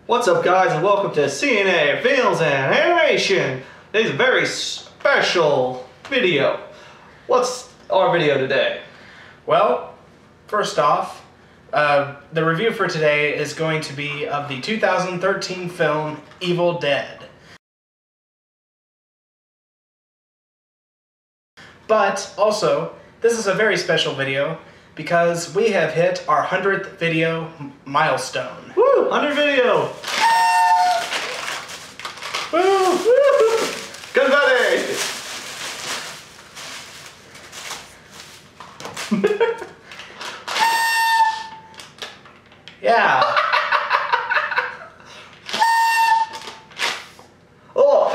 What's up, guys, and welcome to CNA Films and Animation. Today's a very special video. What's our video today? Well, first off, the review for today is going to be of the 2013 film Evil Dead. But also, this is a very special video because we have hit our 100th video milestone. Woo! 100 video! Woo! Woo! Confetti! Yeah. Oh!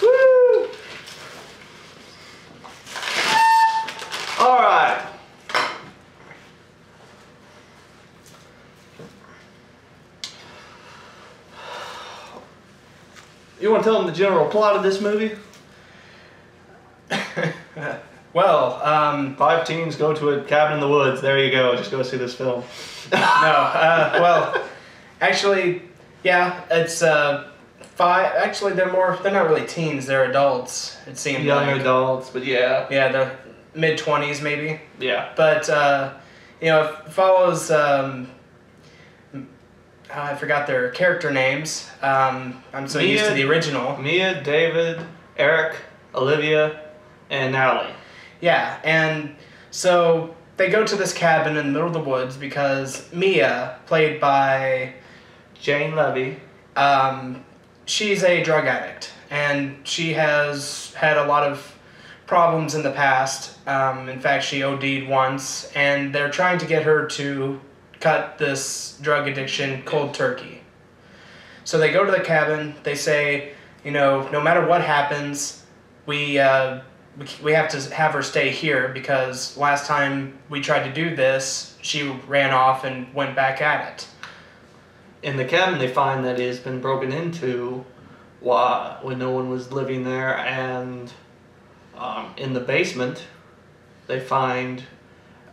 Woo! Alright. You want to tell them the general plot of this movie? Well, 5 teens go to a cabin in the woods. There you go. Just go see this film. well, actually, yeah, it's 5. Actually, they're not really teens. They're adults. It seems Young like. adults, but yeah. Yeah, they're mid-20s maybe. Yeah. But it follows. I forgot their character names. I'm so used to the original. Mia, David, Eric, Olivia, and Natalie. Yeah, and so they go to this cabin in the middle of the woods because Mia, played by Jane Levy. She's a drug addict, and she has had a lot of problems in the past. In fact, she OD'd once, and they're trying to get her to cut this drug addiction cold turkey. So they go to the cabin. They say, no matter what happens, we have to have her stay here because last time we tried to do this, she ran off and went back at it. In the cabin, they find that it has been broken into when no one was living there, and in the basement, they find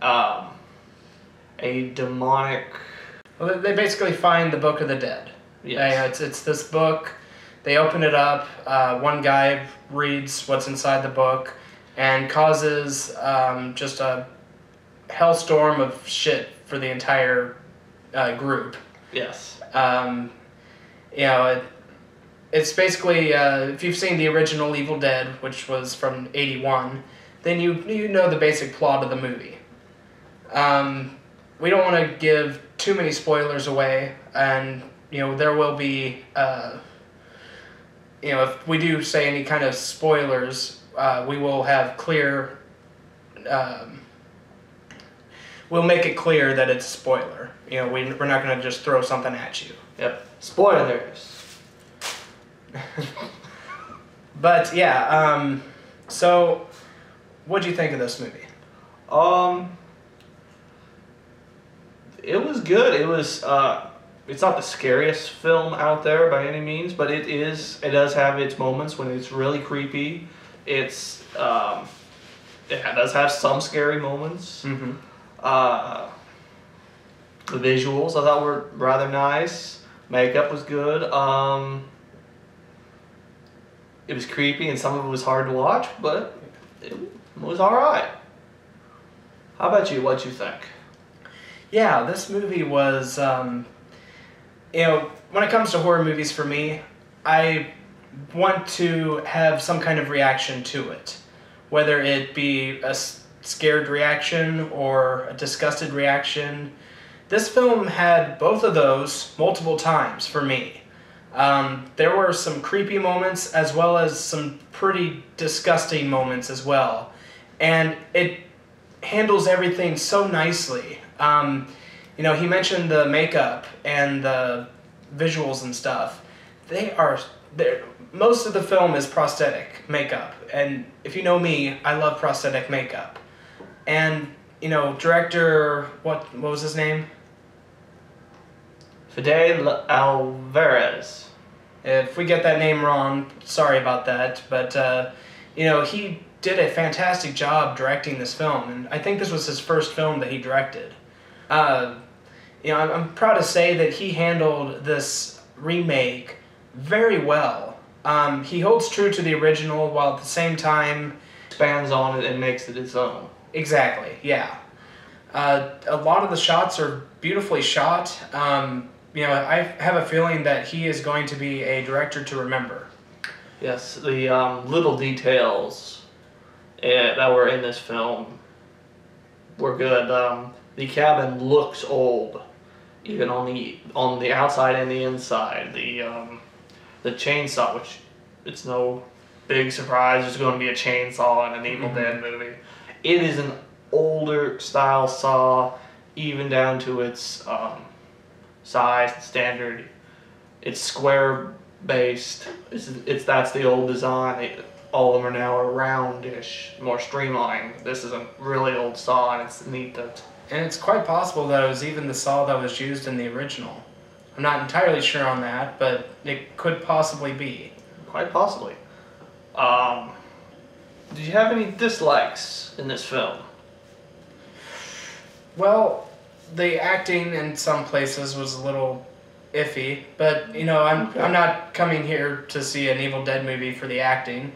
a demonic... Well, they basically find the Book of the Dead. Yes. It's this book. They open it up. One guy reads what's inside the book and causes just a hellstorm of shit for the entire group. Yes. It's basically, if you've seen the original Evil Dead, which was from '81, then you know the basic plot of the movie. We don't want to give too many spoilers away, and there will be if we do say any kind of spoilers, we will have clear. We'll make it clear that it's a spoiler. We're not going to just throw something at you. Yep. Spoilers. But yeah, so what'd you think of this movie? It was good. It was it's not the scariest film out there by any means, but it does have its moments when it's really creepy. It does have some scary moments. Mm-hmm. The visuals I thought were rather nice. Makeup was good. It was creepy and some of it was hard to watch, but it was alright. How about you? What'd you think? Yeah, this movie was, when it comes to horror movies for me, I want to have some kind of reaction to it. Whether it be a scared reaction or a disgusted reaction. This film had both of those multiple times for me. There were some creepy moments as well as some pretty disgusting moments as well. And it handles everything so nicely. He mentioned the makeup and the visuals and stuff. Most of the film is prosthetic makeup. And if you know me, I love prosthetic makeup. And, director, what was his name? Fede Alvarez. If we get that name wrong, sorry about that. But, he did a fantastic job directing this film, and I think this was his first film that he directed. Uh, I'm proud to say that he handled this remake very well. He holds true to the original while at the same time... Expands on it and makes it its own. Exactly, yeah. A lot of the shots are beautifully shot. I have a feeling that he is going to be a director to remember. Yes, the little details that were in this film were good. The cabin looks old, even on the outside and the inside. The chainsaw, which it's no big surprise, there's going to be a chainsaw in an Evil Dead movie. It is an older style saw, even down to its size and standard. It's square based. That's the old design. All of them are now roundish, more streamlined. This is a really old saw, and it's neat that. And it's quite possible that it was even the saw that was used in the original. I'm not entirely sure on that, but it could possibly be. Quite possibly. Did you have any dislikes in this film? Well, the acting in some places was a little iffy, but I'm not coming here to see an Evil Dead movie for the acting.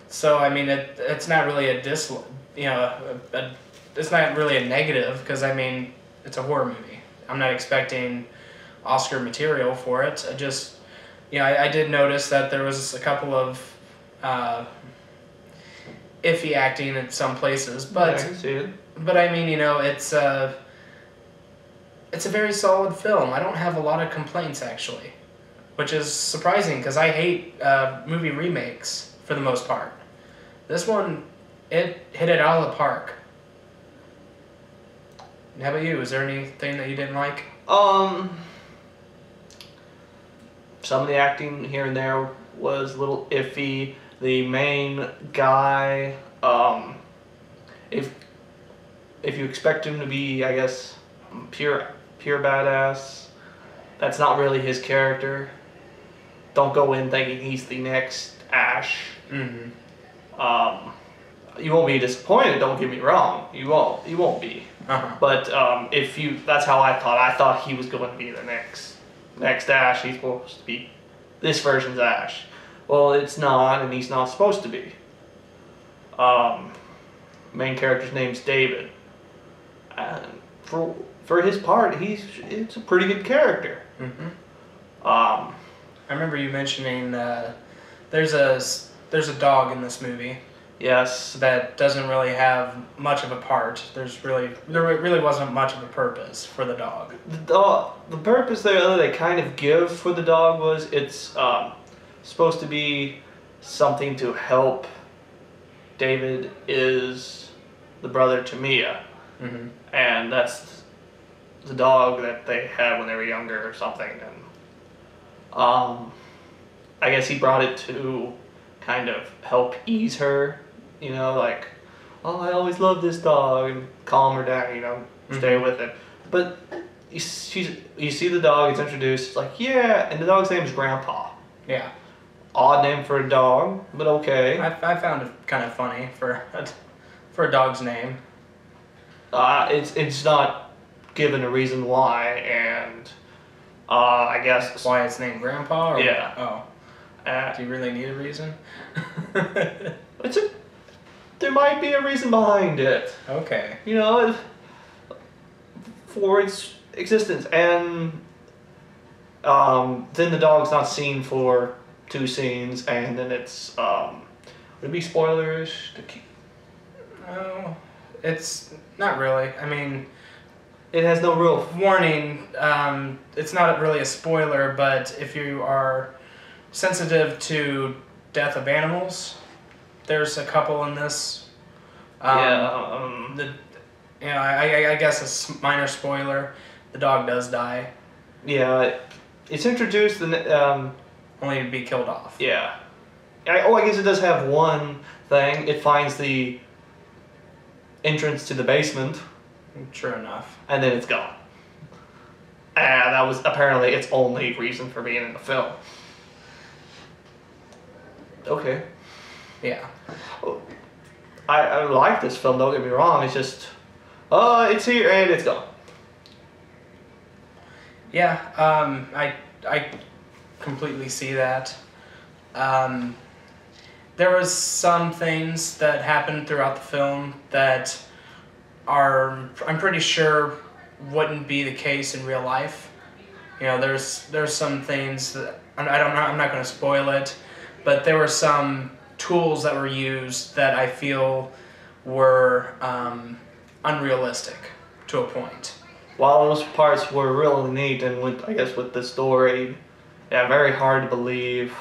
So I mean, it's not really it's not really a negative, because I mean, it's a horror movie. I'm not expecting Oscar material for it. I did notice that there was a couple of iffy acting in some places, but I can see it. But I mean, it's a very solid film. I don't have a lot of complaints, actually, which is surprising because I hate movie remakes for the most part. This one, it hit it out of the park. How about you? Is there anything that you didn't like? Some of the acting here and there was a little iffy. The main guy, if you expect him to be, I guess, pure badass, that's not really his character. Don't go in thinking he's the next Ash. Mm-hmm. You won't be disappointed. Don't get me wrong. You won't be. Uh-huh. But that's how I thought. I thought he was going to be the next Ash. He's supposed to be this version's Ash. Well, it's not, and he's not supposed to be. Main character's name's David. And for his part, it's a pretty good character. Mm-hmm. I remember you mentioning there's a dog in this movie. Yes. That doesn't really have much of a part. There really wasn't much of a purpose for the dog. The purpose there they kind of give for the dog was it's supposed to be something to help. David is the brother to Mia. Mm-hmm. And that's the dog that they had when they were younger or something. And I guess he brought it to kind of help ease her, like, oh, I always loved this dog, and calm her down, stay Mm-hmm. with it. But you see the dog, it's introduced, it's like, yeah, and the dog's name is Grandpa. Yeah. Odd name for a dog, but okay. I found it kind of funny for a dog's name. It's not given a reason why, and I guess Why it's named Grandpa? Or, yeah. Oh. Do you really need a reason? There might be a reason behind it. Okay. For its existence, and then the dog's not seen for 2 scenes, and then it's would it be spoilerish to keep? No, it's not really. I mean, It has no real. warning. It's not really a spoiler, but if you are sensitive to death of animals, there's a couple in this. I guess a minor spoiler. The dog does die. Yeah, it's introduced. Only to be killed off. Yeah. I guess it does have one thing. It finds the entrance to the basement, True enough. and then it's gone. And that was apparently its only reason for being in the film. Okay. Yeah. I like this film, don't get me wrong. It's just It's here and it's gone. Yeah, I completely see that. There was some things that happened throughout the film that are, I'm pretty sure, wouldn't be the case in real life. You know, there's some things that I'm not going to spoil it, but there were some tools that were used that I feel were unrealistic to a point. While those parts were really neat and with the story, yeah, very hard to believe.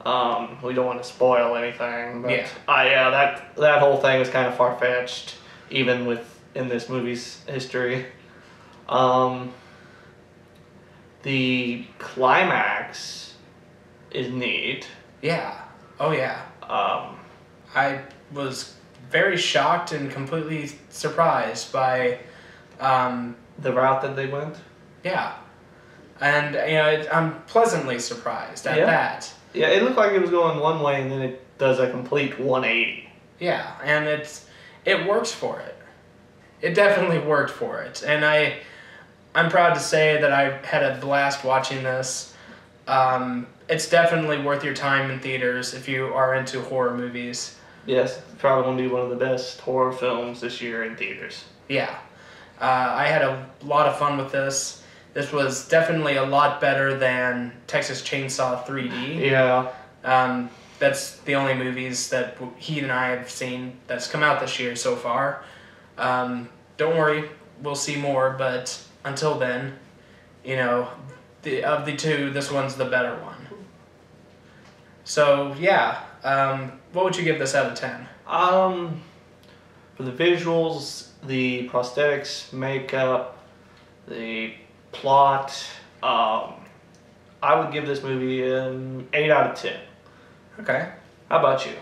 We don't want to spoil anything, but yeah, that whole thing was kind of far-fetched, even in this movie's history. The climax is neat. Yeah. Oh yeah. I was very shocked and completely surprised by the route that they went. Yeah. And I'm pleasantly surprised at that. Yeah, it looked like it was going one way and then it does a complete 180. Yeah, and it works for it. It definitely worked for it. And I'm proud to say that I had a blast watching this. It's definitely worth your time in theaters if you are into horror movies. Yes, probably going to be one of the best horror films this year in theaters. Yeah. I had a lot of fun with this. This was definitely a lot better than Texas Chainsaw 3D. Yeah. That's the only movies that he and I have seen that's come out this year so far. Don't worry, we'll see more, but until then, of the two, this one's the better one. So, yeah, what would you give this out of 10? For the visuals, the prosthetics, makeup, the plot, I would give this movie an 8 out of 10. Okay. How about you?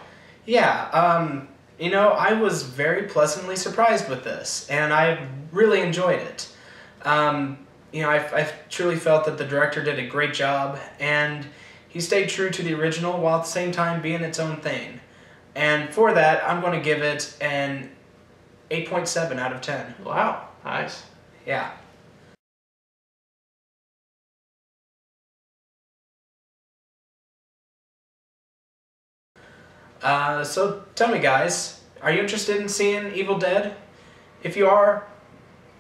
Yeah, I was very pleasantly surprised with this, and I really enjoyed it. I truly felt that the director did a great job, and he stayed true to the original while at the same time being its own thing. And for that, I'm going to give it an 8.7 out of 10. Wow, nice. Yeah. So tell me, guys, are you interested in seeing Evil Dead? If you are,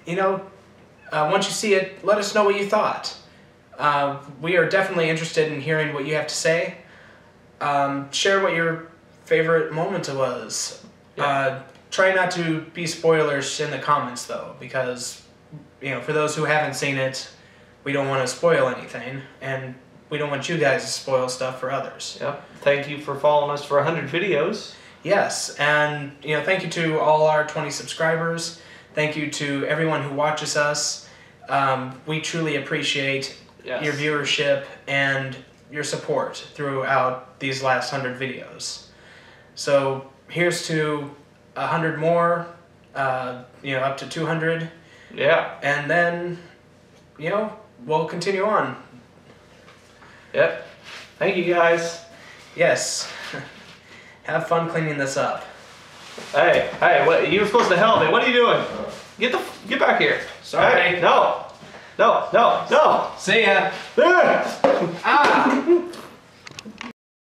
once you see it, let us know what you thought. We are definitely interested in hearing what you have to say. Share what your favorite moment was. Yeah. Try not to be spoilers in the comments, though, because, for those who haven't seen it, we don't want to spoil anything, and we don't want you guys to spoil stuff for others. Yep. Thank you for following us for 100 videos. Yes, and thank you to all our 20 subscribers. Thank you to everyone who watches us. We truly appreciate your viewership and your support throughout these last 100 videos. So here's to 100 more, up to 200. Yeah. And then, we'll continue on. Yep. Thank you, guys. Yes. Have fun cleaning this up. Hey, what? You were supposed to help me. What are you doing? Get back here. Sorry. Hey, no. See ya. Ah!